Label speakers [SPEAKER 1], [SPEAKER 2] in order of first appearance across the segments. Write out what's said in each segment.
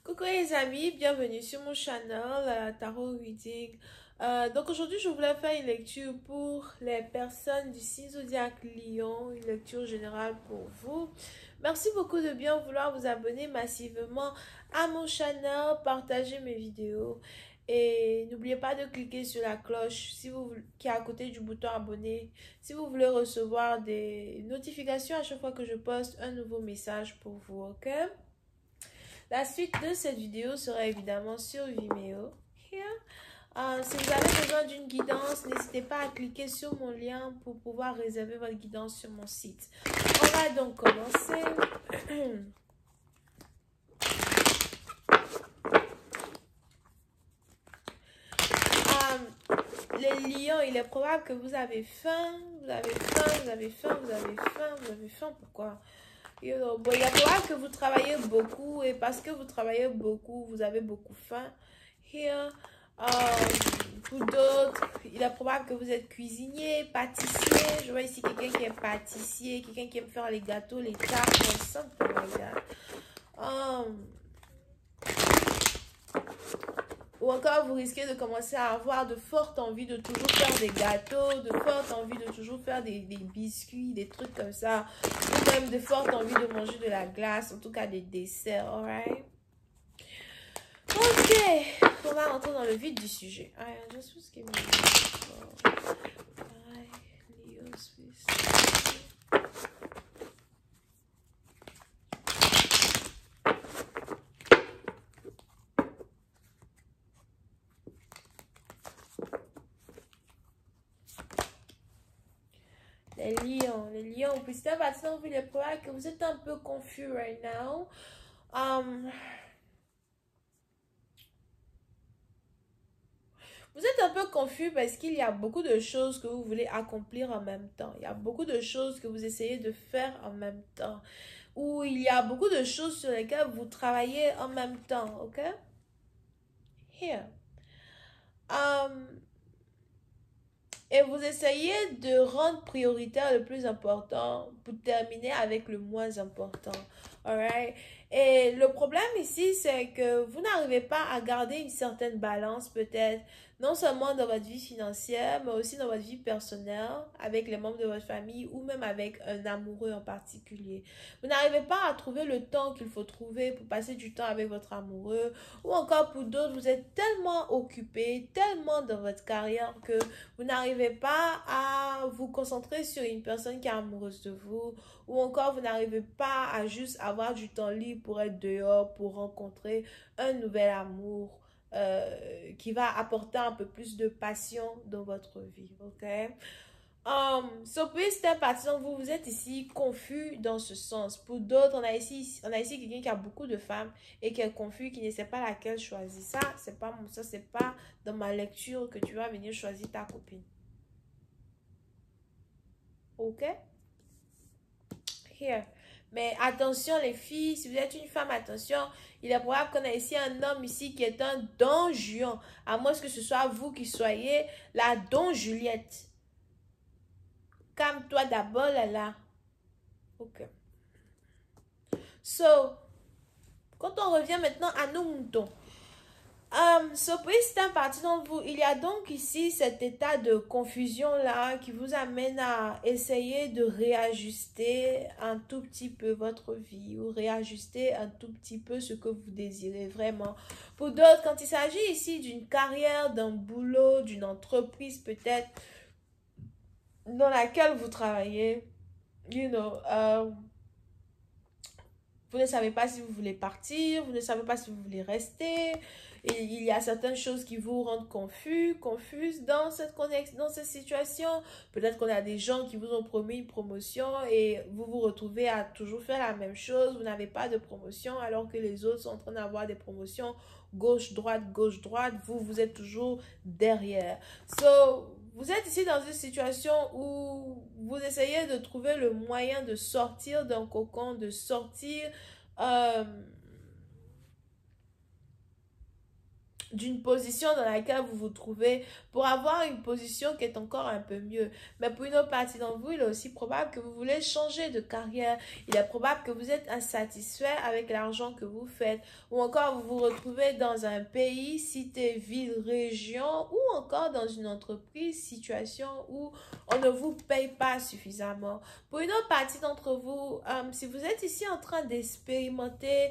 [SPEAKER 1] Coucou les amis, bienvenue sur mon channel Tarot Reading. Donc aujourd'hui je voulais faire une lecture pour les personnes du signe zodiaque Lion, une lecture générale pour vous. Merci beaucoup de bien vouloir vous abonner massivement à mon channel, partager mes vidéos et n'oubliez pas de cliquer sur la cloche qui est à côté du bouton abonner si vous voulez recevoir des notifications à chaque fois que je poste un nouveau message pour vous, ok? La suite de cette vidéo sera évidemment sur Vimeo. Si vous avez besoin d'une guidance, n'hésitez pas à cliquer sur mon lien pour pouvoir réserver votre guidance sur mon site. On va donc commencer. Les lions, il est probable que vous avez faim. Vous avez faim, vous avez faim, vous avez faim, vous avez faim. Pourquoi? Bon, il est probable que vous travaillez beaucoup et parce que vous travaillez beaucoup, vous avez beaucoup faim. Here, pour d'autres, il est probable que vous êtes cuisinier, pâtissier. Je vois ici quelqu'un qui est pâtissier, quelqu'un qui aime faire les gâteaux, les tartes, something like that. Ou encore, vous risquez de commencer à avoir de fortes envies de toujours faire des gâteaux, de fortes envies de toujours faire des biscuits, des trucs comme ça. Ou même de fortes envies de manger de la glace, en tout cas des desserts, alright? Ok, on va rentrer dans le vif du sujet. Just give me Leo's les lions, puis c'est maintenant vous les probable que vous êtes un peu confus right now. Vous êtes un peu confus parce qu'il y a beaucoup de choses que vous voulez accomplir en même temps. Il y a beaucoup de choses que vous essayez de faire en même temps. Ou il y a beaucoup de choses sur lesquelles vous travaillez en même temps, ok? Here. Et vous essayez de rendre prioritaire le plus important pour terminer avec le moins important. Alright? Et le problème ici, c'est que vous n'arrivez pas à garder une certaine balance peut-être, non seulement dans votre vie financière, mais aussi dans votre vie personnelle, avec les membres de votre famille ou même avec un amoureux en particulier. Vous n'arrivez pas à trouver le temps qu'il faut trouver pour passer du temps avec votre amoureux, ou encore pour d'autres, vous êtes tellement occupé, tellement dans votre carrière que vous n'arrivez pas à vous concentrer sur une personne qui est amoureuse de vous, ou encore vous n'arrivez pas à juste avoir du temps libre pour être dehors, pour rencontrer un nouvel amour qui va apporter un peu plus de passion dans votre vie, ok? So pour certaines parties d'entre vous, vous êtes ici confus dans ce sens. Pour d'autres, on a ici quelqu'un qui a beaucoup de femmes et qui est confus, qui ne sait pas laquelle choisir. Ça, c'est pas dans ma lecture que tu vas venir choisir ta copine. Ok? Here. Mais attention les filles, si vous êtes une femme, attention, il est probable qu'on a ici un homme ici qui est un Don Juan. À moins que ce soit vous qui soyez la Don Juliette. Calme-toi d'abord, là. Ok. So, quand on revient maintenant à nos moutons. Surprise, c'est un parti d'entre vous. Il y a donc ici cet état de confusion-là qui vous amène à essayer de réajuster un tout petit peu votre vie ou réajuster un tout petit peu ce que vous désirez vraiment. Pour d'autres, quand il s'agit ici d'une carrière, d'un boulot, d'une entreprise peut-être dans laquelle vous travaillez, vous ne savez pas si vous voulez partir, vous ne savez pas si vous voulez rester. Et il y a certaines choses qui vous rendent confuses dans cette situation. Peut-être qu'on a des gens qui vous ont promis une promotion et vous vous retrouvez à toujours faire la même chose. Vous n'avez pas de promotion alors que les autres sont en train d'avoir des promotions gauche-droite. Vous êtes toujours derrière. So, vous êtes ici dans une situation où vous essayez de trouver le moyen de sortir d'un cocon, de sortir d'une position dans laquelle vous vous trouvez pour avoir une position qui est encore un peu mieux. Mais pour une autre partie d'entre vous, il est aussi probable que vous voulez changer de carrière. Il est probable que vous êtes insatisfait avec l'argent que vous faites. Ou encore, vous vous retrouvez dans un pays, cité, ville, région, ou encore dans une entreprise, situation où on ne vous paye pas suffisamment. Pour une autre partie d'entre vous, si vous êtes ici en train d'expérimenter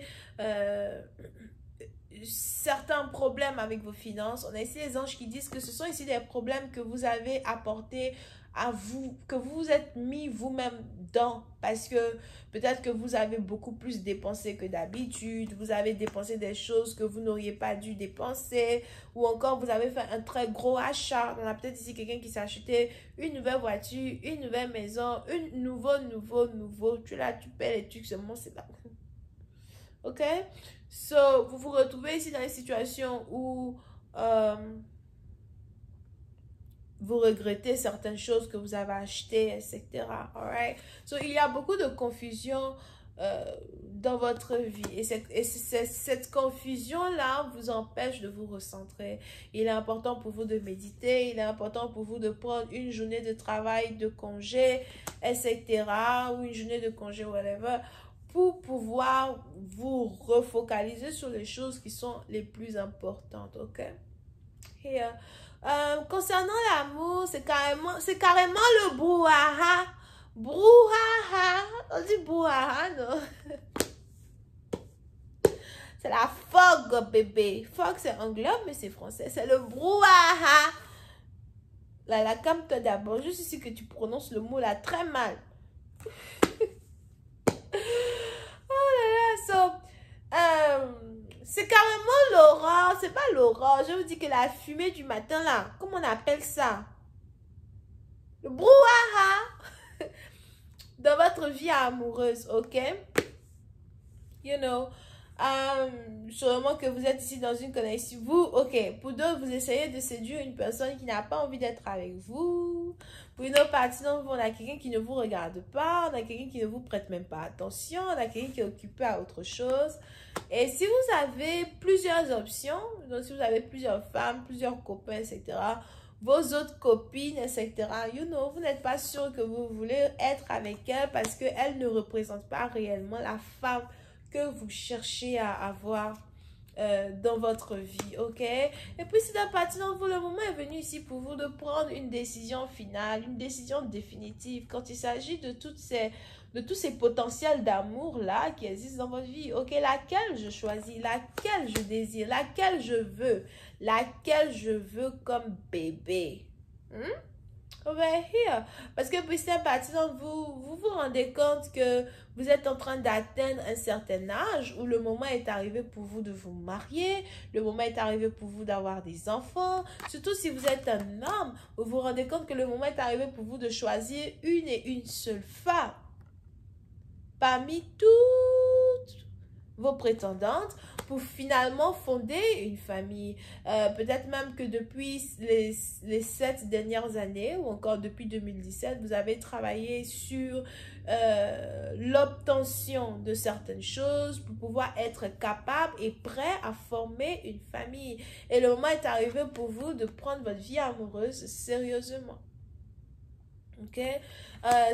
[SPEAKER 1] certains problèmes avec vos finances, on a ici les anges qui disent que ce sont ici des problèmes que vous avez apportés à vous, que vous vous êtes mis vous-même dans, parce que peut-être que vous avez beaucoup plus dépensé que d'habitude, vous avez dépensé des choses que vous n'auriez pas dû dépenser, ou encore vous avez fait un très gros achat. On a peut-être ici quelqu'un qui s'est acheté une nouvelle voiture, une nouvelle maison, une nouveau, tu es là, tu paies les trucs, seulement c'est là. Ok? So, vous vous retrouvez ici dans une situation où vous regrettez certaines choses que vous avez achetées, etc. Alright? So, il y a beaucoup de confusion dans votre vie. Et cette confusion-là vous empêche de vous recentrer. Il est important pour vous de méditer. Il est important pour vous de prendre une journée de travail, de congé, etc. Ou une journée de congé, whatever, pour pouvoir vous refocaliser sur les choses qui sont les plus importantes, ok? Et, concernant l'amour, c'est carrément le brouhaha. Brouhaha. On dit brouhaha, non? C'est la fog, bébé. Fog, c'est anglais, mais c'est français. C'est le brouhaha. Là, calme-toi d'abord. Juste ici que tu prononces le mot là très mal. C'est carrément l'aurore, c'est pas l'aurore, je vous dis que la fumée du matin là, comment on appelle ça? Le brouhaha dans votre vie amoureuse, ok? You know, sûrement que vous êtes ici dans une connexion, vous, ok, pour d'autres, vous essayez de séduire une personne qui n'a pas envie d'être avec vous. Pour une autre partie d'entre vous, on a quelqu'un qui ne vous regarde pas, on a quelqu'un qui ne vous prête même pas attention, on a quelqu'un qui est occupé à autre chose. Et si vous avez plusieurs options, donc si vous avez plusieurs femmes, plusieurs copains, etc., vos autres copines, etc., you know, vous n'êtes pas sûr que vous voulez être avec elles parce qu'elles ne représentent pas réellement la femme que vous cherchez à avoir dans votre vie, ok? Et puis, si d'un partie d'entre vous, le moment est venu ici pour vous de prendre une décision finale, une décision définitive, quand il s'agit de tous ces potentiels d'amour-là qui existent dans votre vie, ok? Laquelle je choisis, laquelle je désire, laquelle je veux comme bébé? Over here. Parce que puis c'est un parti d'entre vous, vous vous rendez compte que vous êtes en train d'atteindre un certain âge où le moment est arrivé pour vous de vous marier, le moment est arrivé pour vous d'avoir des enfants. Surtout si vous êtes un homme, vous vous rendez compte que le moment est arrivé pour vous de choisir une et une seule femme parmi toutes vos prétendantes pour finalement fonder une famille. Peut-être même que depuis les 7 dernières années ou encore depuis 2017, vous avez travaillé sur l'obtention de certaines choses pour pouvoir être capable et prêt à former une famille. Et le moment est arrivé pour vous de prendre votre vie amoureuse sérieusement. Ok?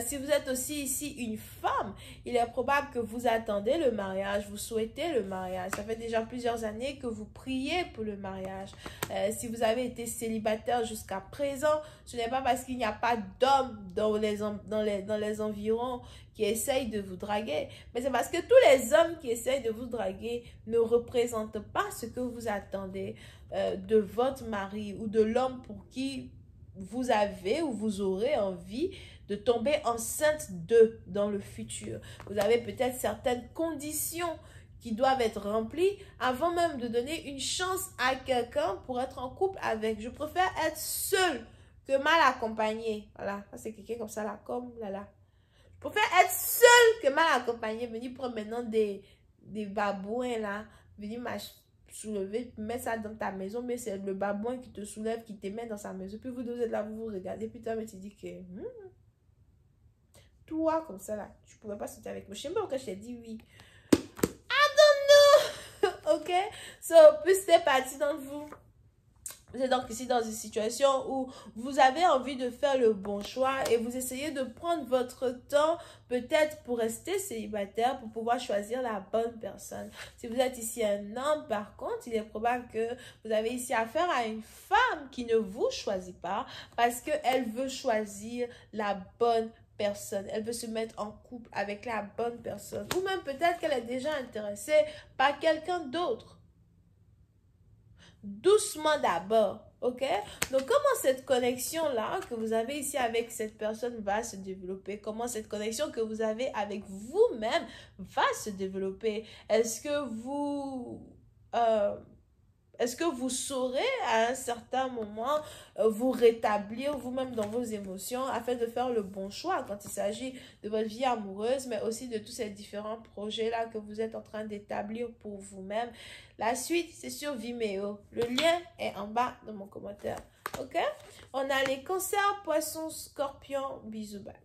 [SPEAKER 1] Si vous êtes aussi ici une femme, il est probable que vous attendez le mariage, vous souhaitez le mariage. Ça fait déjà plusieurs années que vous priez pour le mariage. Si vous avez été célibataire jusqu'à présent, ce n'est pas parce qu'il n'y a pas d'hommes dans les environs qui essayent de vous draguer, mais c'est parce que tous les hommes qui essayent de vous draguer ne représentent pas ce que vous attendez de votre mari ou de l'homme pour qui vous avez ou vous aurez envie de tomber enceinte d'eux dans le futur. Vous avez peut-être certaines conditions qui doivent être remplies avant même de donner une chance à quelqu'un pour être en couple avec. Je préfère être seule que mal accompagnée. Voilà, ça c'est quelqu'un comme ça là, comme là. Je préfère être seule que mal accompagnée. Venir prendre maintenant des babouins là, venir m'acheter, soulever, mettre ça dans ta maison, mais c'est le babouin qui te soulève, qui te met dans sa maison. Puis vous deux êtes là, vous vous regardez, puis toi, mais tu dis que toi, comme ça là, tu pouvais pas sortir avec moi. Je sais pas pourquoi je t'ai dit oui. I don't know. Ok? So, plus c'est parti d'entre vous. Vous êtes donc ici dans une situation où vous avez envie de faire le bon choix et vous essayez de prendre votre temps peut-être pour rester célibataire, pour pouvoir choisir la bonne personne. Si vous êtes ici un homme, par contre, il est probable que vous avez ici affaire à une femme qui ne vous choisit pas parce qu'elle veut choisir la bonne personne. Elle veut se mettre en couple avec la bonne personne. Ou même peut-être qu'elle est déjà intéressée par quelqu'un d'autre. Doucement d'abord, ok? Donc, comment cette connexion-là que vous avez ici avec cette personne va se développer? Comment cette connexion que vous avez avec vous-même va se développer? Est-ce que vous saurez à un certain moment vous rétablir vous-même dans vos émotions afin de faire le bon choix quand il s'agit de votre vie amoureuse, mais aussi de tous ces différents projets-là que vous êtes en train d'établir pour vous-même? La suite, c'est sur Vimeo. Le lien est en bas de mon commentaire. Ok? On a les cancers, poissons, scorpions. Bisous, bye.